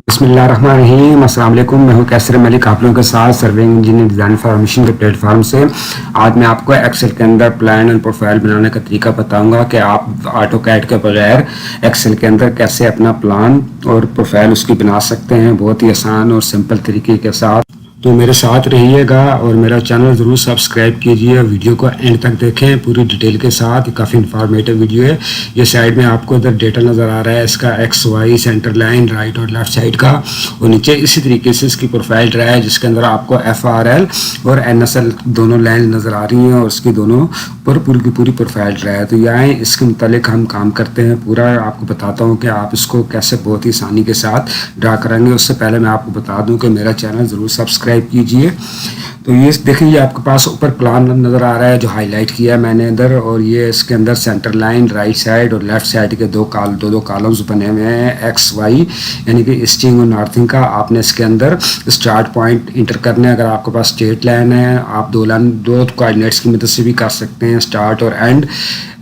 बिस्मिल्लाहिर्रहमानिर्रहीम। अस्सलाम वालेकुम। मैं हूं कैसर मलिक, आप लोगों के साथ सर्विंग इंजीनियर डिज़ाइन इंफॉर्मेशन के प्लेटफॉर्म से। आज मैं आपको एक्सेल के अंदर प्लान एंड प्रोफाइल बनाने का तरीका बताऊंगा कि आप ऑटो कैड के बगैर एक्सेल के अंदर कैसे अपना प्लान और प्रोफाइल उसकी बना सकते हैं, बहुत ही आसान और सिंपल तरीके के साथ। तो मेरे साथ रहिएगा और मेरा चैनल ज़रूर सब्सक्राइब कीजिए। वीडियो को एंड तक देखें पूरी डिटेल के साथ, काफ़ी इन्फॉर्मेटिव वीडियो है। ये साइड में आपको इधर डेटा नज़र आ रहा है, इसका x y center line right और लेफ्ट साइड का, और नीचे इसी तरीके से इसकी प्रोफाइल ड्रा है जिसके अंदर आपको FRL और NSL दोनों लाइन नज़र आ रही हैं और उसकी दोनों पर पूरी की पूरी प्रोफाइल ड्रा है। तो यहाँ इसके मुतालिक हम काम करते हैं, पूरा आपको बताता हूँ कि आप इसको कैसे बहुत ही आसानी के साथ ड्रा करेंगे। उससे पहले मैं आपको बता दूँ कि मेरा चैनल ज़रूर सब्सक्राइब कीजिए। तो ये देखिए, ये आपके पास ऊपर प्लान नज़र आ रहा है जो हाईलाइट किया है मैंने इधर, और ये इसके अंदर सेंटर लाइन राइट साइड और लेफ्ट साइड के दो कॉलम्स बने हुए हैं, एक्स वाई यानी कि ईस्टिंग और नॉर्थिंग का। आपने इसके अंदर स्टार्ट पॉइंट इंटर करने हैं। अगर आपके पास स्ट्रेट लाइन है, आप दो कोऑर्डिनेट्स की मदद से भी कर सकते हैं, स्टार्ट और एंड,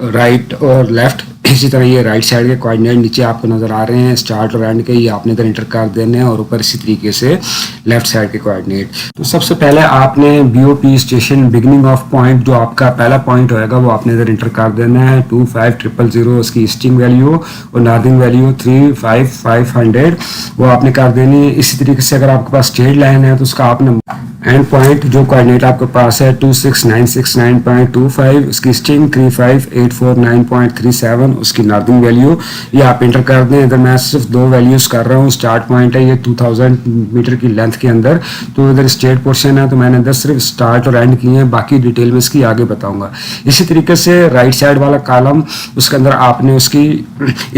राइट और लेफ्ट। इसी तरह ये राइट साइड के कोऑर्डिनेट नीचे आपको नज़र आ रहे हैं, स्टार्ट और एंड के, ये आपने इधर इंटर कर देने हैं, और ऊपर इसी तरीके से लेफ्ट साइड के कोऑर्डिनेट। तो सबसे पहले आपने BOP station beginning of point, जो आपका पहला पॉइंट होएगा वो आपने इधर इंटर कर देना है, 25000 उसकी ईस्टिंग वैल्यू और नॉर्थिंग वैल्यू 35500 वो आपने कर देनी है। इसी तरीके से अगर आपके पास स्ट्रेट लाइन है तो उसका आपने एंड पॉइंट जो कोऑर्डिनेट आपके पास है 26969.25, उसकी स्ट्रिंग 35849.37, उसकी नॉर्थिंग वैल्यू ये आप इंटर कर दें। इधर मैं सिर्फ दो वैल्यूज कर रहा हूँ। स्टार्ट पॉइंट है ये 2000 मीटर की लेंथ के अंदर, तो इधर स्ट्रेट पोर्शन है तो मैंने इधर सिर्फ स्टार्ट और एंड किए हैं, बाकी डिटेल में इसकी आगे बताऊंगा। इसी तरीके से राइट साइड वाला कॉलम, उसके अंदर आपने उसकी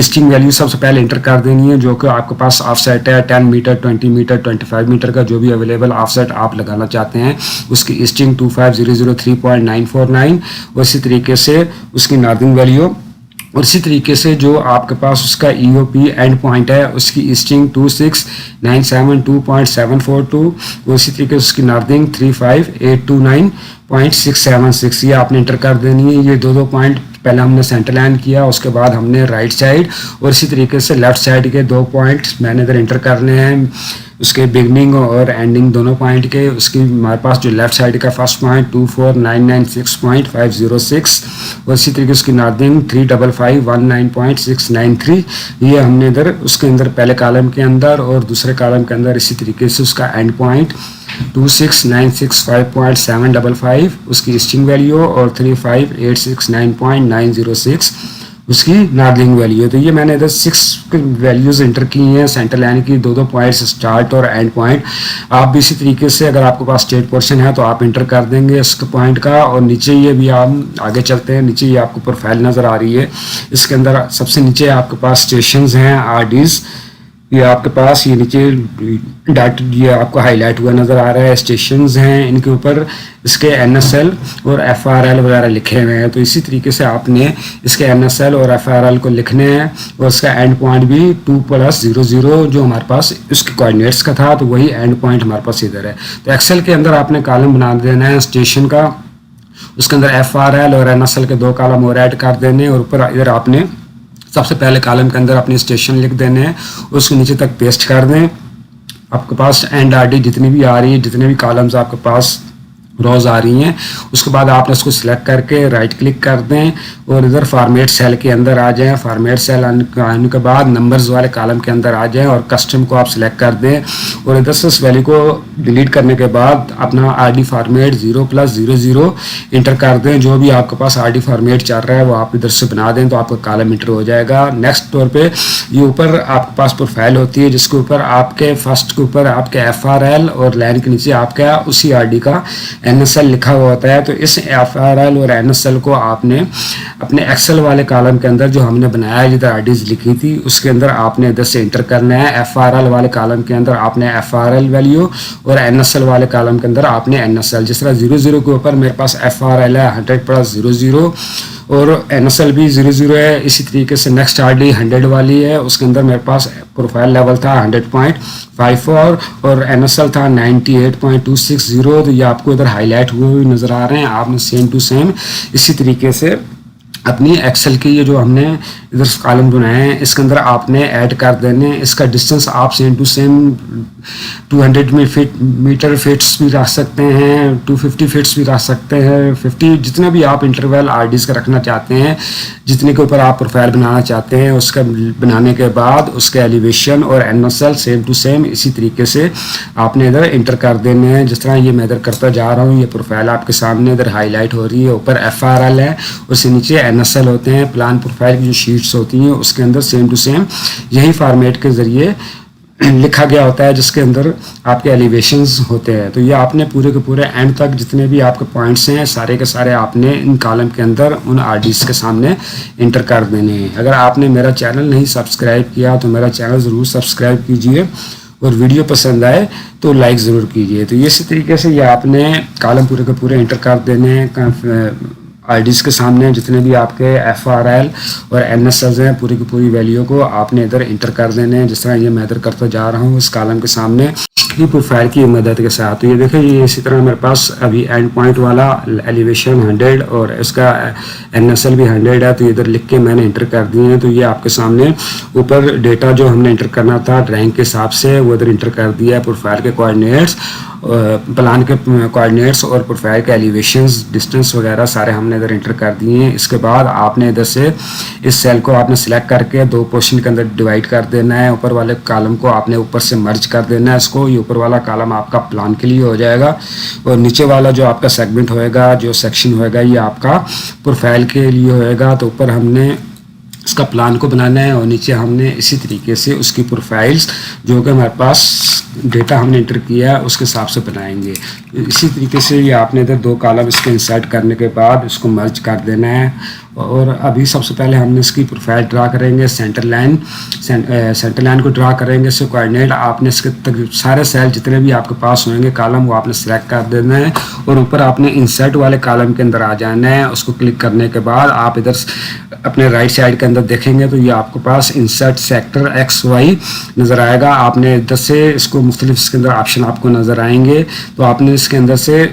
स्ट्रिंग वैल्यू सबसे पहले इंटर कर देनी है, जो कि आपके पास ऑफसेट है 10 मीटर, 20 मीटर, 25 मीटर का जो भी अवेलेबल ऑफसेट आप लगाना चाहते हैं। उसकी स्ट्रिंग 25003.949, उसी तरीके से उसकी नॉर्थिंग वैल्यू, और इसी तरीके से जो आपके पास उसका EOP एंड पॉइंट है उसकी स्ट्रिंग 26972.742, उसी तरीके से उसकी नॉर्थिंग 35829.676 ये आपने इंटर कर देनी है। ये दो पॉइंट पहले हमने सेंटर लाइन किया, उसके बाद हमने राइट साइड और इसी तरीके से लेफ्ट साइड के दो पॉइंट्स मैंने इधर इंटर करने हैं, उसके बिगनिंग और एंडिंग दोनों पॉइंट के। उसकी हमारे पास जो लेफ्ट साइड का फर्स्ट पॉइंट 24996.506 और इसी तरीके उसकी नॉर्थिंग 35519.693 ये हमने इधर उसके अंदर पहले कॉलम के अंदर, और दूसरे कॉलम के अंदर इसी तरीके से उसका एंड पॉइंट 26965.755 उसकी स्ट्रिंग वैल्यू और 35869.906 उसकी नॉर्थिंग वैल्यू। तो ये मैंने इधर 6 वैल्यूज इंटर की हैं सेंटर लाइन की, दो पॉइंट्स स्टार्ट और एंड पॉइंट। आप भी इसी तरीके से अगर आपके पास स्ट्रेट पोर्शन है तो आप इंटर कर देंगे इसके पॉइंट का। और नीचे ये भी आप आगे चलते हैं, नीचे ये आपको प्रोफाइल नज़र आ रही है, इसके अंदर सबसे नीचे आपके पास स्टेशंस हैं, RDs, ये आपके पास ये नीचे डाट ये आपको हाईलाइट हुआ नज़र आ रहा है, स्टेशंस हैं, इनके ऊपर इसके NSL और FRL वगैरह लिखे हुए हैं। तो इसी तरीके से आपने इसके NSL और FRL को लिखने हैं, और उसका एंड पॉइंट भी 2+00 जो हमारे पास उसके कोऑर्डिनेट्स का था, तो वही एंड पॉइंट हमारे पास इधर है। तो एक्सेल के अंदर आपने कॉलम बना देना है स्टेशन का, उसके अंदर FRL और NSL के दो कॉलम और ऐड कर देने, और ऊपर इधर आपने सबसे पहले कॉलम के अंदर अपने स्टेशन लिख देने हैं, उसको नीचे तक पेस्ट कर दें। आपके पास एंड RD जितनी भी आ रही है, जितने भी कॉलम्स आपके पास रोज आ रही हैं, उसके बाद आपने उसको सिलेक्ट करके राइट क्लिक कर दें और इधर फॉर्मेट सेल के अंदर आ जाएं। फॉर्मेट सेल आने के बाद नंबर्स वाले कॉलम के अंदर आ जाएं और कस्टम को आप सिलेक्ट कर दें, और इधर से उस वैल्यू को डिलीट करने के बाद अपना RD फॉर्मेट 0+00 इंटर कर दें। जो भी आपके पास RD फॉर्मेट चल रहा है वो आप इधर से बना दें तो आपका कॉलम इंटर हो जाएगा। नेक्स्ट तौर पे ये ऊपर आपके पास प्रोफाइल होती है, जिसके ऊपर आपके फर्स्ट के ऊपर आपके FRL और लाइन के नीचे आपका उसी RD का NSL लिखा हुआ होता है। तो इस FRL और NSL को आपने अपने एक्सेल वाले कॉलम के अंदर जो हमने बनाया है, जिधर RDs लिखी थी, उसके अंदर आपने इधर से इंटर करना है। FRL वाले कॉलम के अंदर आपने FRL वैल्यू और NSL वाले कॉलम के अंदर आपने NSL, जिस तरह 00 के ऊपर मेरे पास FRL है 100+00 और NSL भी 00 है। इसी तरीके से नेक्स्ट RD 100 वाली है, उसके अंदर मेरे पास प्रोफाइल लेवल था 100.54 और NSL था 98.260। तो ये आपको इधर हाईलाइट हुए हुए नज़र आ रहे हैं, आपने सेम टू सेम इसी तरीके से अपनी एक्सेल की ये जो हमने इधर कॉलम बनाए हैं इसके अंदर आपने ऐड कर देने। इसका डिस्टेंस आप same to same 200 metre fits भी रख सकते हैं, 250 फिट्स भी रख सकते हैं, 50 जितना भी आप इंटरवल आरडीज का रखना चाहते हैं, जितने के ऊपर आप प्रोफाइल बनाना चाहते हैं उसका बनाने के बाद उसके एलिवेशन और एनएसएल सेम टू सेम इसी तरीके से आपने इधर इंटर कर देने हैं। जिस तरह ये मैं इधर करता जा रहा हूँ, ये प्रोफाइल आपके सामने इधर हाईलाइट हो रही है, ऊपर एफआरएल है, उससे नीचे एनएसएल होते हैं। प्लान प्रोफाइल की जो शीट्स होती हैं उसके अंदर सेम टू सेम यही फॉर्मेट के ज़रिए लिखा गया होता है जिसके अंदर आपके एलिवेशंस होते हैं। तो ये आपने पूरे के पूरे एंड तक जितने भी आपके पॉइंट्स हैं सारे के सारे आपने इन कॉलम के अंदर उन आरडीज के सामने इंटर कर देने हैं। अगर आपने मेरा चैनल नहीं सब्सक्राइब किया तो मेरा चैनल ज़रूर सब्सक्राइब कीजिए और वीडियो पसंद आए तो लाइक ज़रूर कीजिए। तो इसी तरीके से ये आपने कॉलम पूरे के पूरे इंटर कर देने हैं आईडीज़ के सामने। जितने भी आपके एफआरएल और एनएसएल हैं पूरी की पूरी वैल्यू को आपने इधर इंटर कर देने हैं। जिस तरह ये मैं इधर करता जा रहा हूँ इस कॉलम के सामने की प्रोफाइल की मदद के साथ। तो ये देखिए ये इसी तरह मेरे पास अभी एंड पॉइंट वाला एलिवेशन 100 और इसका एनएसएल भी 100 है। तो इधर लिख के मैंने इंटर कर दिए हैं। तो ये आपके सामने ऊपर डेटा जो हमने इंटर करना था रैंक के हिसाब से वो इधर इंटर कर दिया है। प्रोफाइल के कोऑर्डिनेट्स, प्लान के कोऑर्डिनेट्स और प्रोफाइल के एलिवेशंस, डिस्टेंस वगैरह सारे हमने इधर इंटर कर दिए हैं। इसके बाद आपने इधर से इस सेल को आपने सिलेक्ट करके दो पोर्शन के अंदर डिवाइड कर देना है। ऊपर वाले कॉलम को आपने ऊपर से मर्ज कर देना है इसको। ये ऊपर वाला कॉलम आपका प्लान के लिए हो जाएगा और नीचे वाला जो आपका सेगमेंट होएगा, जो सेक्शन होएगा, ये आपका प्रोफाइल के लिए होएगा। तो ऊपर हमने इसका प्लान को बनाना है और नीचे हमने इसी तरीके से उसकी प्रोफाइल्स जो कि हमारे पास डेटा हमने इंटर किया है उसके हिसाब से बनाएंगे। इसी तरीके से ये आपने इधर दो कॉलम इसके इंसर्ट करने के बाद इसको मर्ज कर देना है। और अभी सबसे पहले हमने इसकी प्रोफाइल ड्रा करेंगे, सेंटर लाइन को ड्रा करेंगे। इससे कोऑर्डिनेट आपने इसके तक सारे सेल जितने भी आपके पास होंगे कॉलम वो आपने सेलेक्ट कर देना है और ऊपर आपने इंसर्ट वाले कॉलम के अंदर आ जाना है। उसको क्लिक करने के बाद आप इधर अपने राइट साइड के अंदर देखेंगे तो ये आपके पास इंसर्ट सेक्टर XY नज़र आएगा। आपने इधर से इसको मुख्तलिफ इसके अंदर ऑप्शन आपको नज़र आएंगे। तो आपने इसके अंदर से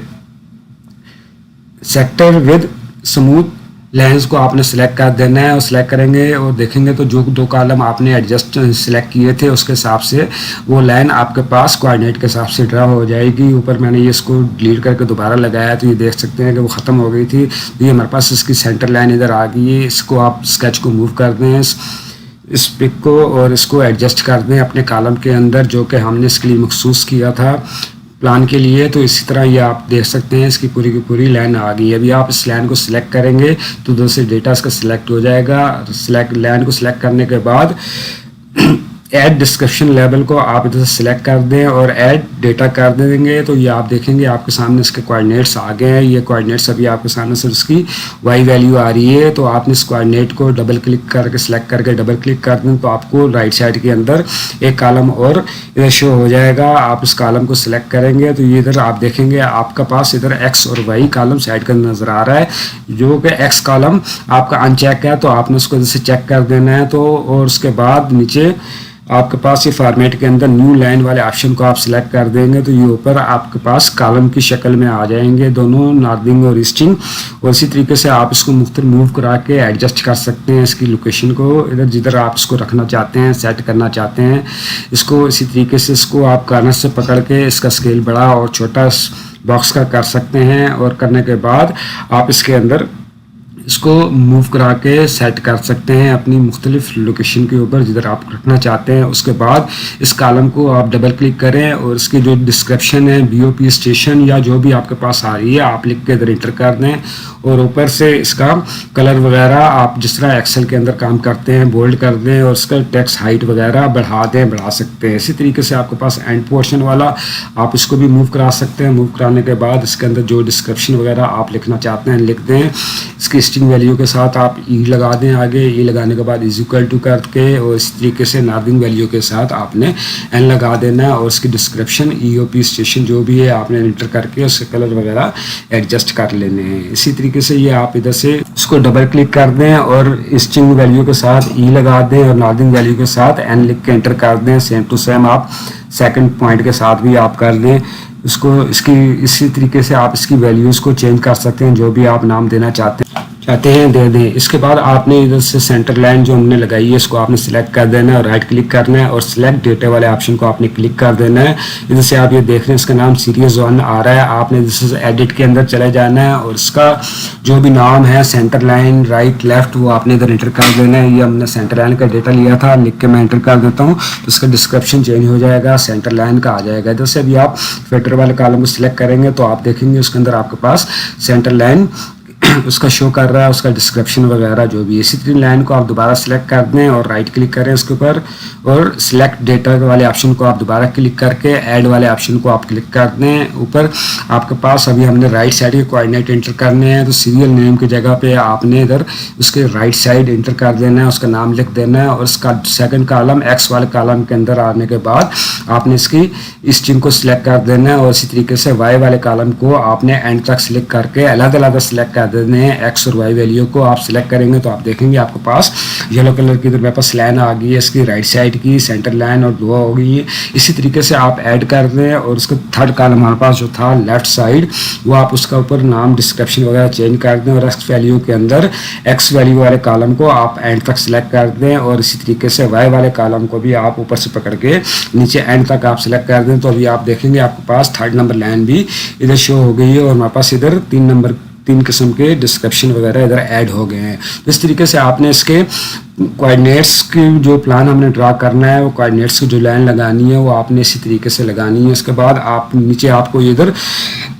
सेक्टर विद स्मूथ लाइन्स को आपने सेलेक्ट कर देना है और सिलेक्ट करेंगे और देखेंगे तो जो दो कॉलम आपने एडजस्ट सिलेक्ट किए थे उसके हिसाब से वो लाइन आपके पास कोऑर्डिनेट के हिसाब से ड्रा हो जाएगी। ऊपर मैंने ये इसको डिलीट करके दोबारा लगाया तो ये देख सकते हैं कि वो ख़त्म हो गई थी। तो ये हमारे पास इसकी सेंटर लाइन इधर आ गई है। इसको आप स्केच को मूव कर दें इस पिक को और इसको एडजस्ट कर दें अपने कॉलम के अंदर जो कि हमने इसके लिए मखसूस किया था प्लान के लिए। तो इसी तरह ये आप देख सकते हैं इसकी पूरी की पूरी लाइन आ गई है। अभी आप इस लाइन को सिलेक्ट करेंगे तो उधर से डेटा इसका सिलेक्ट हो जाएगा। लाइन को सिलेक्ट करने के बाद ऐड डिस्क्रिप्शन लेवल को आप इधर से सिलेक्ट कर दें और ऐड डेटा कर देंगे। तो ये आप देखेंगे आपके सामने इसके कोऑर्डिनेट्स आ गए हैं। ये कोऑर्डिनेट्स अभी आपके सामने से उसकी वाई वैल्यू आ रही है। तो आपने इस कोऑर्डिनेट को डबल क्लिक करके सिलेक्ट करके डबल क्लिक कर दें तो आपको राइट साइड के अंदर एक कॉलम और इधर शो हो जाएगा। आप इस कॉलम को सिलेक्ट करेंगे तो ये इधर आप देखेंगे आपका पास इधर एक्स और वाई कॉलम साइड का नज़र आ रहा है। जो कि एक्स कॉलम आपका अनचेक है तो आपने उसको इधर से चेक कर देना है। तो और उसके बाद नीचे आपके पास ये फॉर्मेट के अंदर न्यू लाइन वाले ऑप्शन को आप सिलेक्ट कर देंगे तो ये ऊपर आपके पास कॉलम की शक्ल में आ जाएंगे दोनों नॉर्दिंग और ईस्टिंग। और इसी तरीके से आप इसको मुख्तलिफ मूव करा के एडजस्ट कर सकते हैं इसकी लोकेशन को इधर जिधर आप इसको रखना चाहते हैं, सेट करना चाहते हैं इसको। इसी तरीके से इसको आप कार्नर से पकड़ के इसका स्केल बड़ा और छोटा बॉक्स का कर सकते हैं और करने के बाद आप इसके अंदर इसको मूव करा के सेट कर सकते हैं अपनी मुख्तलिफ लोकेशन के ऊपर जिधर आप रखना चाहते हैं। उसके बाद इस कॉलम को आप डबल क्लिक करें और इसकी जो डिस्क्रिप्शन है BOP स्टेशन या जो भी आपके पास आ रही है आप लिख के इधर इंटर कर दें और ऊपर से इसका कलर वगैरह आप जिस तरह एक्सेल के अंदर काम करते हैं बोल्ड कर दें और इसका टेक्स्ट हाइट वगैरह बढ़ा दें, बढ़ा सकते हैं। इसी तरीके से आपके पास एंड पोर्शन वाला आप इसको भी मूव करा सकते हैं। मूव कराने के बाद इसके अंदर जो डिस्क्रिप्शन वगैरह आप लिखना चाहते हैं लिख दें। इसकी स्ट्रिंग वैल्यू के साथ आप ई लगा दें आगे, ई लगाने के बाद इज इक्वल टू करके और इस तरीके से नॉर्दिंग वैल्यू के साथ आपने एन लगा देना है और उसकी डिस्क्रिप्शन EOP स्टेशन जो भी है आपने इंटर करके उसके कलर वगैरह एडजस्ट कर लेने हैं। इसी तरीके से ये आप इधर से इसको डबल क्लिक कर दें और स्ट्रिंग वैल्यू के साथ ई लगा दें और नॉर्दिंग वैल्यू के साथ एन लिख के एंटर कर दें। सेम टू सेम आप सेकंड पॉइंट के साथ भी आप कर दें इसको। इसकी इसी तरीके से आप इसकी वैल्यूज़ को चेंज कर सकते हैं जो भी आप नाम देना चाहते हैं, चाहते हैं दे दें। इसके बाद आपने इधर से सेंटर लाइन जो हमने लगाई है इसको आपने सिलेक्ट कर देना है और राइट क्लिक करना है और सिलेक्ट डेटा वाले ऑप्शन को आपने क्लिक कर देना है। इधर से आप ये देख रहे हैं इसका नाम सीरीज 1 आ रहा है। आपने इधर से एडिट के अंदर चले जाना है और इसका जो भी नाम है सेंटर लाइन राइट लेफ्ट वो आपने इधर एंटर कर देना है। ये हमने सेंटर लाइन का डेटा लिया था, लिख के मैं एंटर कर देता हूँ तो इसका डिस्क्रिप्शन चेंज हो जाएगा, सेंटर लाइन का आ जाएगा। इधर से अभी आप फिल्टर वाले कॉलम को सिलेक्ट करेंगे तो आप देखेंगे उसके अंदर आपके पास सेंटर लाइन उसका शो कर रहा है, उसका डिस्क्रिप्शन वगैरह जो भी। इसी तरह लाइन को आप दोबारा सिलेक्ट कर दें और राइट क्लिक करें उसके ऊपर और सिलेक्ट डेटा वाले ऑप्शन को आप दोबारा क्लिक करके ऐड वाले ऑप्शन को आप क्लिक कर दें। ऊपर आपके पास अभी हमने राइट साइड के कोऑर्डिनेट एंटर करने हैं तो सीरियल नेम की जगह पे आपने इधर उसके राइट साइड एंटर कर देना है, उसका नाम लिख देना है और उसका सेकंड कॉलम एक्स वाले कॉलम के अंदर आने के बाद आपने इसकी स्ट्रिंग को सिलेक्ट कर देना है और इसी तरीके से वाई वाले कॉलम को आपने एंड तक सिलेक्ट करके अलग अलग सिलेक्ट कर देने हैं। एक्स और वाई वैल्यू को आप सिलेक्ट करेंगे तो आप देखेंगे आपके पास येलो कलर की इधर मेरे पास लाइन आ गई है, इसकी राइट साइड की सेंटर लाइन और दो हो गई है। इसी तरीके से आप ऐड कर दें और उसका थर्ड कॉलम हमारे पास जो था लेफ्ट साइड वो आप उसका ऊपर नाम डिस्क्रिप्शन वगैरह चेंज कर दें और एक्स वैल्यू के अंदर एक्स वैल्यू वाले कॉलम को आप एंड तक सिलेक्ट कर दें और इसी तरीके से वाई वाले कॉलम को भी आप ऊपर से पकड़ के नीचे एंड तक आप सिलेक्ट कर दें। तो अभी आप देखेंगे आपके पास थर्ड नंबर लाइन भी इधर शो हो गई है और हमारे पास इधर 3 किस्म के डिस्क्रिप्शन वगैरह इधर ऐड हो गए हैं। तो इस तरीके से आपने इसके कोऑर्डिनेट्स की जो प्लान हमने ड्रा करना है वो कोऑर्डिनेट्स की जो लाइन लगानी है वो आपने इसी तरीके से लगानी है। उसके बाद आप नीचे आपको इधर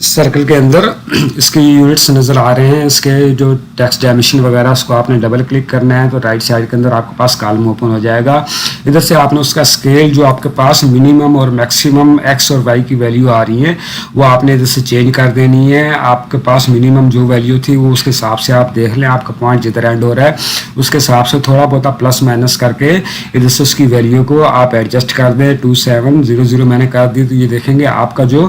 सर्कल के अंदर इसके यूनिट्स नज़र आ रहे हैं, इसके जो टेक्स्ट डायमेंशन वगैरह उसको आपने डबल क्लिक करना है तो राइट साइड के अंदर आपके पास कॉलम ओपन हो जाएगा। इधर से आपने उसका स्केल जो आपके पास मिनिमम और मैक्सिमम एक्स और वाई की वैल्यू आ रही है वो आपने इधर से चेंज कर देनी है। आपके पास मिनिमम जो वैल्यू थी वो उसके हिसाब से आप देख लें, आपका पॉइंट जिधर एंड हो रहा है उसके हिसाब से थोड़ा बहुत प्लस माइनस करके इधर से उसकी वैल्यू को आप एडजस्ट कर दें। 2700 मैंने कर दी तो ये देखेंगे आपका जो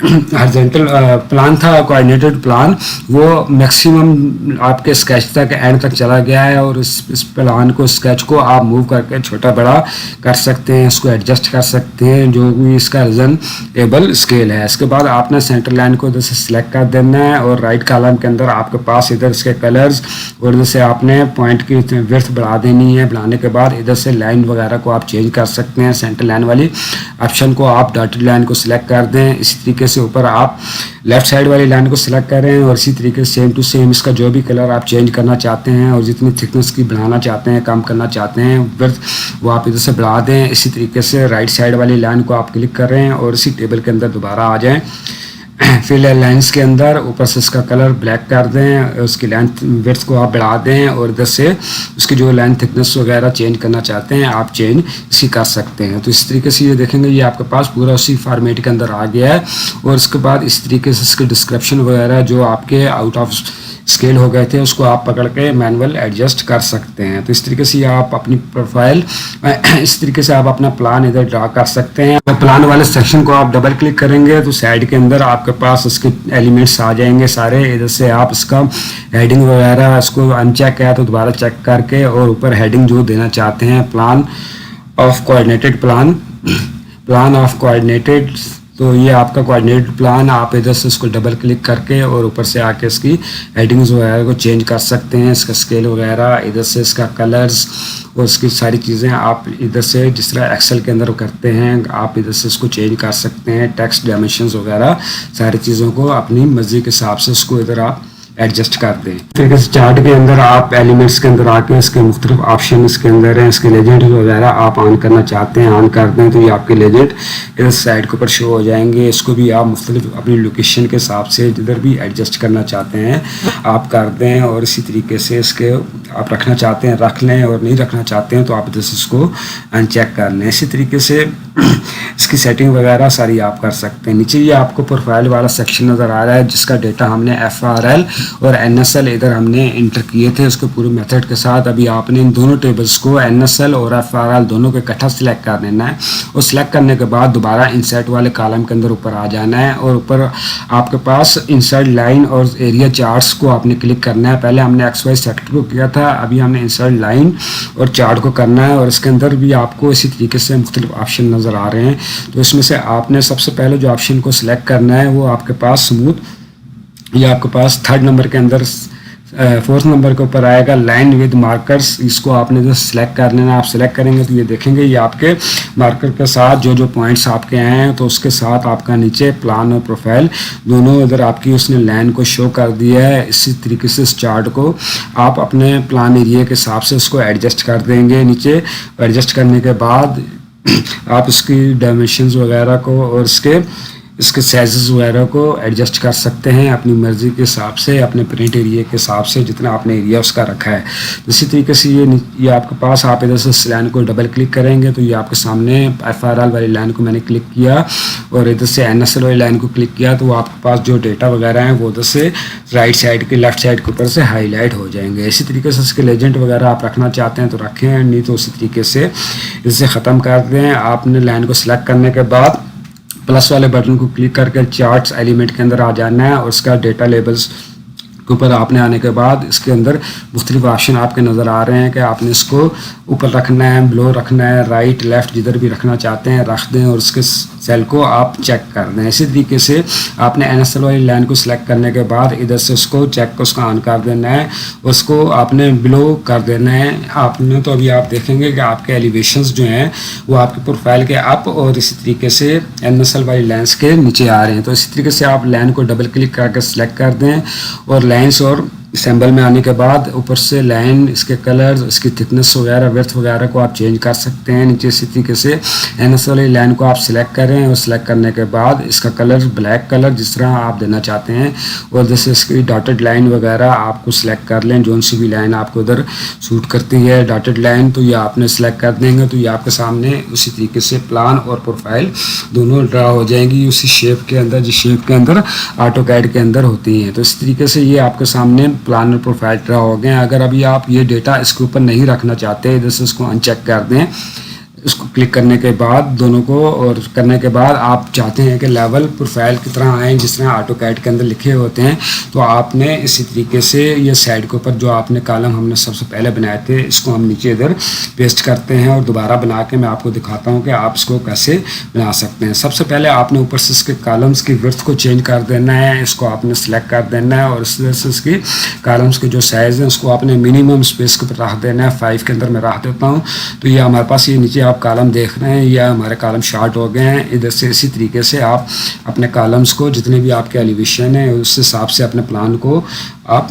हॉरिजॉन्टल प्लान था कोऑर्डिनेटेड प्लान वो मैक्सिमम आपके स्केच तक एंड तक चला गया है और इस प्लान को स्केच को आप मूव करके छोटा बड़ा कर सकते हैं, इसको एडजस्ट कर सकते हैं जो भी इसका रीजनेबल स्केल है। इसके बाद आपने सेंटर लाइन को इधर से सिलेक्ट कर देना है और राइट कॉलम के अंदर आपके पास इधर इसके कलर्स और इधर से आपने पॉइंट की विड्थ बढ़ा देनी है। बढ़ाने के बाद इधर से लाइन वगैरह को आप चेंज कर सकते हैं। सेंटर लाइन वाली ऑप्शन को आप डॉटेड लाइन को सिलेक्ट कर दें। इसी तरीके से ऊपर आप लेफ्ट साइड वाली लाइन को सिलेक्ट करें और इसी तरीके से सेम टू सेम इसका जो भी कलर आप चेंज करना चाहते हैं और जितनी थिकनेस की बढ़ाना चाहते हैं कम करना चाहते हैं विड्थ वो आप इधर से बढ़ा दें। इसी तरीके से राइट साइड वाली लाइन को आप क्लिक करें और इसी टेबल के अंदर दोबारा आ जाएं। फिर लाइंस के अंदर ऊपर से इसका कलर ब्लैक कर दें, उसकी लेंथ विड्थ को आप बढ़ा दें और इधर से उसकी जो लेंथ थिकनेस वगैरह चेंज करना चाहते हैं आप चेंज इसी कर सकते हैं। तो इस तरीके से ये देखेंगे ये आपके पास पूरा उसी फॉर्मेट के अंदर आ गया है और इसके बाद इस तरीके से इसके डिस्क्रिप्शन वगैरह जो आपके आउट ऑफ स्केल हो गए थे उसको आप पकड़ के मैनुअल एडजस्ट कर सकते हैं। तो इस तरीके से आप अपनी प्रोफाइल इस तरीके से आप अपना प्लान इधर ड्रा कर सकते हैं। तो प्लान वाले सेक्शन को आप डबल क्लिक करेंगे तो साइड के अंदर आपके पास उसके एलिमेंट्स आ जाएंगे सारे। इधर से आप इसका हेडिंग वगैरह इसको अनचेक है तो दोबारा चेक करके और ऊपर हेडिंग जो देना चाहते हैं plan of coordinated plan of coordinated तो ये आपका कोऑर्डिनेटेड प्लान आप इधर से इसको डबल क्लिक करके और ऊपर से आके इसकी हेडिंग्स वगैरह को चेंज कर सकते हैं। इसका स्केल वगैरह इधर से इसका कलर्स और इसकी सारी चीज़ें आप इधर से जिस तरह एक्सेल के अंदर करते हैं आप इधर से इसको चेंज कर सकते हैं। टेक्स्ट डायमेंशंस वगैरह सारी चीज़ों को अपनी मर्जी के हिसाब से इसको इधर आप एडजस्ट कर दें। फिर इस चार्ट के अंदर आप एलिमेंट्स के अंदर आके इसके मुख्तलिफ ऑप्शन इसके अंदर हैं, इसके लेजेंड वगैरह आप ऑन करना चाहते हैं ऑन कर दें तो ये आपके लेजेंड इस साइड के ऊपर शो हो जाएंगे। इसको भी आप मुख्तलिफ अपनी लोकेशन के हिसाब से जिधर भी एडजस्ट करना चाहते हैं आप कर दें और इसी तरीके से इसके आप रखना चाहते हैं रख लें और नहीं रखना चाहते हैं तो आप इधर से इसको अनचेक कर लें। इसी तरीके से इसकी सेटिंग वगैरह सारी आप कर सकते हैं। नीचे ये आपको प्रोफाइल वाला सेक्शन नज़र आ रहा है जिसका डेटा हमने FRL और NSL इधर हमने इंटर किए थे उसके पूरे मेथड के साथ। अभी आपने इन दोनों टेबल्स को NSL और FRL दोनों को इकट्ठा सिलेक्ट कर देना है और सिलेक्ट करने के बाद दोबारा इंसर्ट वाले कॉलम के अंदर ऊपर आ जाना है और ऊपर आपके पास इंसर्ट लाइन और एरिया चार्ट्स को आपने क्लिक करना है। पहले हमने XY सेक्टर को किया था, अभी हमने इंसर्ट लाइन और चार्ट को करना है और इसके अंदर भी आपको इसी तरीके से मुख्तलिफ ऑप्शन नज़र आ रहे हैं। तो इसमें से आपने सबसे पहले जो ऑप्शन को सिलेक्ट करना है वो आपके पास स्मूथ, ये आपके पास थर्ड नंबर के अंदर फोर्थ नंबर के ऊपर आएगा लाइन विद मार्कर्स, इसको आपने जो सिलेक्ट कर लेना। आप सिलेक्ट करेंगे तो ये देखेंगे ये आपके मार्कर के साथ जो जो पॉइंट्स आपके आए हैं तो उसके साथ आपका नीचे प्लान और प्रोफाइल दोनों इधर आपकी उसने लाइन को शो कर दिया है। इसी तरीके से इस चार्ट को आप अपने प्लान एरिया के हिसाब से इसको एडजस्ट कर देंगे। नीचे एडजस्ट करने के बाद आप इसकी डायमेंशंस वगैरह को और इसके साइजेस वगैरह को एडजस्ट कर सकते हैं अपनी मर्ज़ी के हिसाब से, अपने प्रिंट एरिया के हिसाब से जितना आपने एरिया उसका रखा है। इसी तरीके से ये आपके पास, आप इधर से इस लाइन को डबल क्लिक करेंगे तो ये आपके सामने FRL वाली लाइन को मैंने क्लिक किया और इधर से NSL वाली लाइन को क्लिक किया तो आपके पास जो डेटा वगैरह हैं वो उधर से राइट साइड के लेफ्ट साइड के ऊपर से हाईलाइट हो जाएंगे। इसी तरीके से इसके लेजेंड वगैरह आप रखना चाहते हैं तो रखें, नहीं तो उसी तरीके से इसे ख़त्म कर दें। आपने लाइन को सिलेक्ट करने के बाद प्लस वाले बटन को क्लिक करके चार्ट्स एलिमेंट के अंदर आ जाना है और उसका डेटा लेबल्स के ऊपर आपने आने के बाद इसके अंदर मुख्तलिफ ऑप्शन आपके नज़र आ रहे हैं कि आपने इसको ऊपर रखना है, बिलो रखना है, राइट लेफ्ट जिधर भी रखना चाहते हैं रख दें और उसके सेल को आप चेक कर दें। इसी तरीके से आपने NSL वाली लाइन को सिलेक्ट करने के बाद इधर से उसको चेक को उसका ऑन कर देना है, उसको आपने बिलो कर देना है। आपने तो अभी आप देखेंगे कि आपके एलिवेशंस जो हैं वो आपके प्रोफाइल के अप और इसी तरीके से NSL वाली लाइन्स के नीचे आ रहे हैं। तो इसी तरीके से आप लाइन को डबल क्लिक करके सिलेक्ट कर दें और लाइन्स और सैम्बल में आने के बाद ऊपर से लाइन, इसके कलर, इसकी थिकनेस वगैरह, विड्थ वगैरह को आप चेंज कर सकते हैं। नीचे इसी तरीके से NSL वाली लाइन को आप सिलेक्ट करें और सिलेक्ट करने के बाद इसका कलर ब्लैक कलर जिस तरह आप देना चाहते हैं और जैसे इसकी डॉटेड लाइन वगैरह आपको सिलेक्ट कर लें, जोन सी भी लाइन आपको उधर सूट करती है डॉटेड लाइन तो ये आपने सिलेक्ट कर देंगे तो ये आपके सामने उसी तरीके से प्लान और प्रोफाइल दोनों ड्रा हो जाएंगी उसी शेप के अंदर, जिस शेप के अंदर AutoCAD के अंदर होती हैं। तो इस तरीके से ये आपके सामने प्लान और प्रोफाइल ड्रा हो गए। अगर अभी आप ये डेटा इसके ऊपर नहीं रखना चाहते, इधर से इसको अनचेक कर दें, इसको क्लिक करने के बाद दोनों को और करने के बाद आप चाहते हैं कि लेवल प्रोफाइल की तरह आए जिस तरह AutoCAD के अंदर लिखे होते हैं तो आपने इसी तरीके से ये साइड के ऊपर जो आपने कॉलम हमने सबसे पहले बनाए थे इसको हम नीचे इधर पेस्ट करते हैं और दोबारा बना के मैं आपको दिखाता हूँ कि आप इसको कैसे बना सकते हैं। सबसे पहले आपने ऊपर से इसके कॉलम्स की विड्थ को चेंज कर देना है, इसको आपने सेलेक्ट कर देना है और इस तरह से इसकी कॉलम्स के जो साइज़ है उसको आपने मिनिमम स्पेस के ऊपर रख देना है। 5 के अंदर मैं रख देता हूँ तो ये हमारे पास ये नीचे आप कॉलम देख रहे हैं या हमारे कॉलम शार्ट हो गए हैं। इधर से इसी तरीके से आप अपने कॉलम्स को जितने भी आपके एलिवेशन है उस हिसाब से अपने प्लान को आप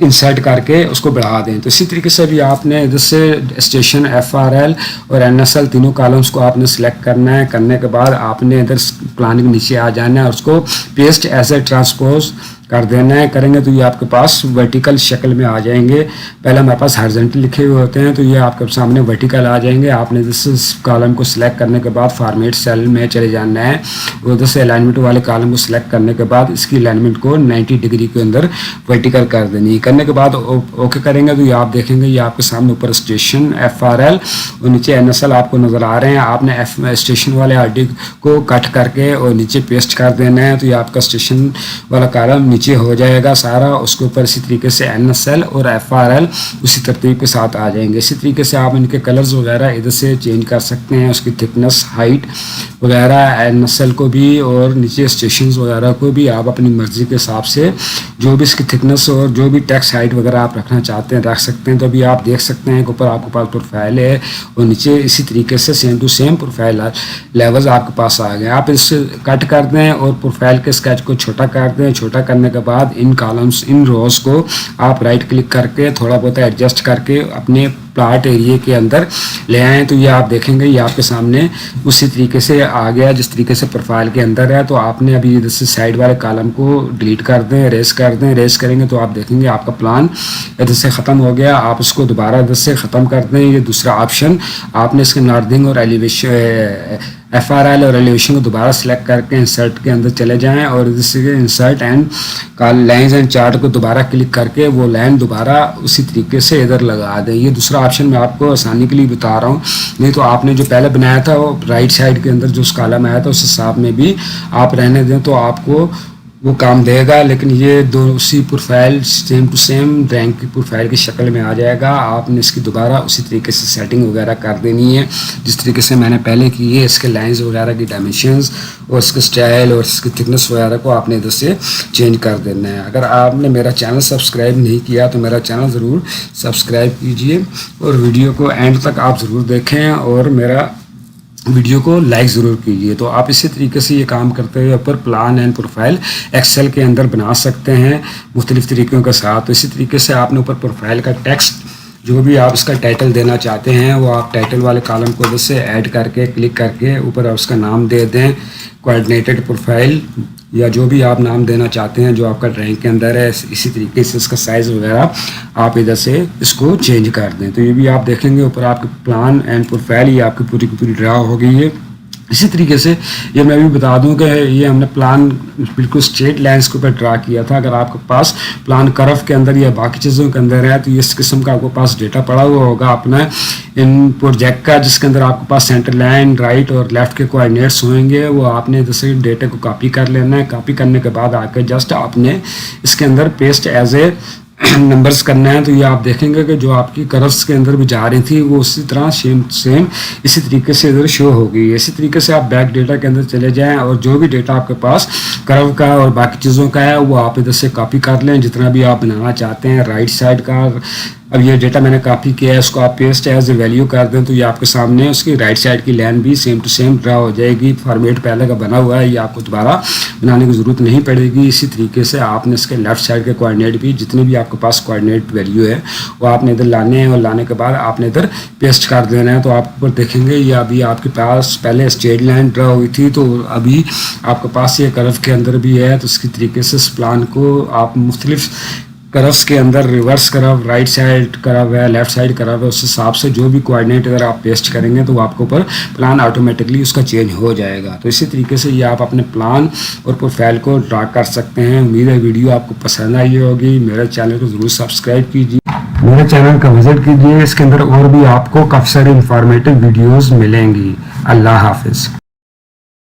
इंसर्ट करके उसको बढ़ा दें। तो इसी तरीके से भी आपने इधर से स्टेशन, FRL और NSL तीनों कॉलम्स को आपने सेलेक्ट करना है। करने के बाद आपने इधर प्लानिंग नीचे आ जाना है और उसको पेस्ट एज ए ट्रांसपोज कर देना है। करेंगे तो ये आपके पास वर्टिकल शक्ल में आ जाएंगे। पहले हमारे पास हॉरिजॉन्टल लिखे हुए होते हैं तो ये आपके सामने वर्टिकल आ जाएंगे। आपने इस कॉलम को सिलेक्ट करने के बाद फॉर्मेट सेल में चले जाना है। उधर से अलाइनमेंट वाले कॉलम को सिलेक्ट करने के बाद इसकी अलाइनमेंट को 90 डिग्री के अंदर वर्टिकल कर देनी। करने के बाद ओके करेंगे तो ये आप देखेंगे ये आपके सामने ऊपर स्टेशन, FRL और नीचे NSL आपको नज़र आ रहे हैं। आपने स्टेशन वाले RD को कट करके और नीचे पेस्ट कर देना है तो ये आपका स्टेशन वाला कॉलम नीचे हो जाएगा सारा। उसके ऊपर इसी तरीके से NSL और FRL उसी तरतीब के साथ आ जाएंगे। इसी तरीके से आप इनके कलर्स वगैरह इधर से चेंज कर सकते हैं, उसकी थिकनेस, हाइट वगैरह, NSL को भी और नीचे स्टेशंस वगैरह को भी आप अपनी मर्ज़ी के हिसाब से जो भी इसकी थिकनेस और जो भी टेक्स्ट हाइट वगैरह आप रखना चाहते हैं रख सकते हैं। तो अभी आप देख सकते हैं कि ऊपर आपके पास प्रोफाइल है और नीचे इसी तरीके से same to same profile levels आपके पास आ गए। आप इससे कट कर दें और प्रोफाइल के स्केच को छोटा कर दें। छोटा करने के बाद इन कॉलम्स, इन रोज को आप राइट क्लिक करके थोड़ा बहुत एडजस्ट करके अपने प्लाट एरिया के अंदर ले आएँ तो ये आप देखेंगे ये आपके सामने उसी तरीके से आ गया जिस तरीके से प्रोफाइल के अंदर है। तो आपने अभी इधर से साइड वाले कॉलम को डिलीट कर दें, रेस कर दें। रेस करेंगे तो आप देखेंगे आपका प्लान इधर से ख़त्म हो गया। आप इसको दोबारा इधर से ख़त्म कर दें। ये दूसरा ऑप्शन आपने इसके नॉर्थिंग और एलिवेशन, FRL और एलिवेशन को दोबारा सेलेक्ट करके इंसर्ट के अंदर चले जाएं और इधर से insert and lines and chart को दोबारा क्लिक करके वो लाइन दोबारा उसी तरीके से इधर लगा दें। ये दूसरा ऑप्शन मैं आपको आसानी के लिए बता रहा हूँ, नहीं तो आपने जो पहले बनाया था वो राइट साइड के अंदर जो उस कॉलम आया था उस हिसाब में भी आप रहने दें तो आपको वो काम देगा, लेकिन ये दो उसी profile same to same rank की प्रोफाइल की शक्ल में आ जाएगा। आपने इसकी दोबारा उसी तरीके से सेटिंग वगैरह कर देनी है जिस तरीके से मैंने पहले की है। इसके लाइंस वगैरह की डायमेंशंस और इसके स्टाइल और इसकी थिकनेस वगैरह को आपने इधर से चेंज कर देना है। अगर आपने मेरा चैनल सब्सक्राइब नहीं किया तो मेरा चैनल ज़रूर सब्सक्राइब कीजिए और वीडियो को एंड तक आप ज़रूर देखें और मेरा वीडियो को लाइक ज़रूर कीजिए। तो आप इसी तरीके से ये काम करते हुए ऊपर प्लान एंड प्रोफाइल एक्सेल के अंदर बना सकते हैं मुख्तलिफ़ तरीक़ों के साथ। तो इसी तरीके से आपने ऊपर प्रोफाइल का टेक्स्ट जो भी आप इसका टाइटल देना चाहते हैं वो आप टाइटल वाले कॉलम को उधर से ऐड करके क्लिक करके ऊपर आप उसका नाम दे दें, कोऑर्डिनेटेड प्रोफाइल या जो भी आप नाम देना चाहते हैं जो आपका ड्राइंग के अंदर है। इसी तरीके से इसका साइज़ वगैरह आप इधर से इसको चेंज कर दें। तो ये भी आप देखेंगे ऊपर आपके प्लान एंड प्रोफाइल ये आपकी पूरी की पूरी ड्रा हो गई है। इसी तरीके से ये मैं भी बता दूं कि ये हमने प्लान बिल्कुल स्ट्रेट लाइंस के ऊपर ड्रा किया था। अगर आपके पास प्लान कर्व के अंदर या बाकी चीज़ों के अंदर है तो इस किस्म का आपके पास डेटा पड़ा हुआ होगा अपना इन प्रोजेक्ट का, जिसके अंदर आपके पास सेंटर लाइन राइट और लेफ़्ट के कोऑर्डिनेट्स होंगे। वो आपने जैसे डेटा को कॉपी कर लेना है। कॉपी करने के बाद आकर जस्ट आपने इसके अंदर पेस्ट एज ए नंबर्स करना है। तो ये आप देखेंगे कि जो आपकी कर्व्स के अंदर भी जा रही थी वो उसी तरह सेम इसी तरीके से इधर शो होगी। इसी तरीके से आप बैक डेटा के अंदर चले जाएं और जो भी डेटा आपके पास कर्व का और बाकी चीज़ों का है वो आप इधर से कॉपी कर लें जितना भी आप बनाना चाहते हैं राइट साइड का। अब ये डेटा मैंने कॉपी किया है, इसको आप पेस्ट एज ए वैल्यू कर दें तो ये आपके सामने उसकी राइट साइड की लाइन भी सेम टू सेम ड्रा हो जाएगी। फॉर्मेट पहले का बना हुआ है, ये आपको दोबारा बनाने की ज़रूरत नहीं पड़ेगी। इसी तरीके से आपने इसके लेफ़्ट साइड के कोऑर्डिनेट भी जितने भी आपके पास कोऑर्डिनेट वैल्यू है वो आपने इधर लाने हैं और लाने के बाद आपने इधर पेस्ट कर देना है। तो आप ऊपर देखेंगे ये अभी आपके पास पहले स्ट्रेट लाइन ड्रा हुई थी तो अभी आपके पास ये कर्व के अंदर भी है। तो इसकी तरीके से इस प्लान को आप मुख्तलिफ कर्व्स के अंदर reverse curve, right side curve है, लेफ्ट साइड कर्व है, उस हिसाब से जो भी कोऑर्डिनेट अगर आप पेस्ट करेंगे तो आपके ऊपर प्लान ऑटोमेटिकली उसका चेंज हो जाएगा। तो इसी तरीके से ये आप अपने प्लान और प्रोफाइल को ड्रा कर सकते हैं। उम्मीद है वीडियो आपको पसंद आई होगी। मेरे चैनल को ज़रूर सब्सक्राइब कीजिए, मेरे चैनल का विजिट कीजिए। इसके अंदर और भी आपको काफ़ी सारी इंफॉर्मेटिव वीडियोज़ मिलेंगी। अल्लाह हाफिज़।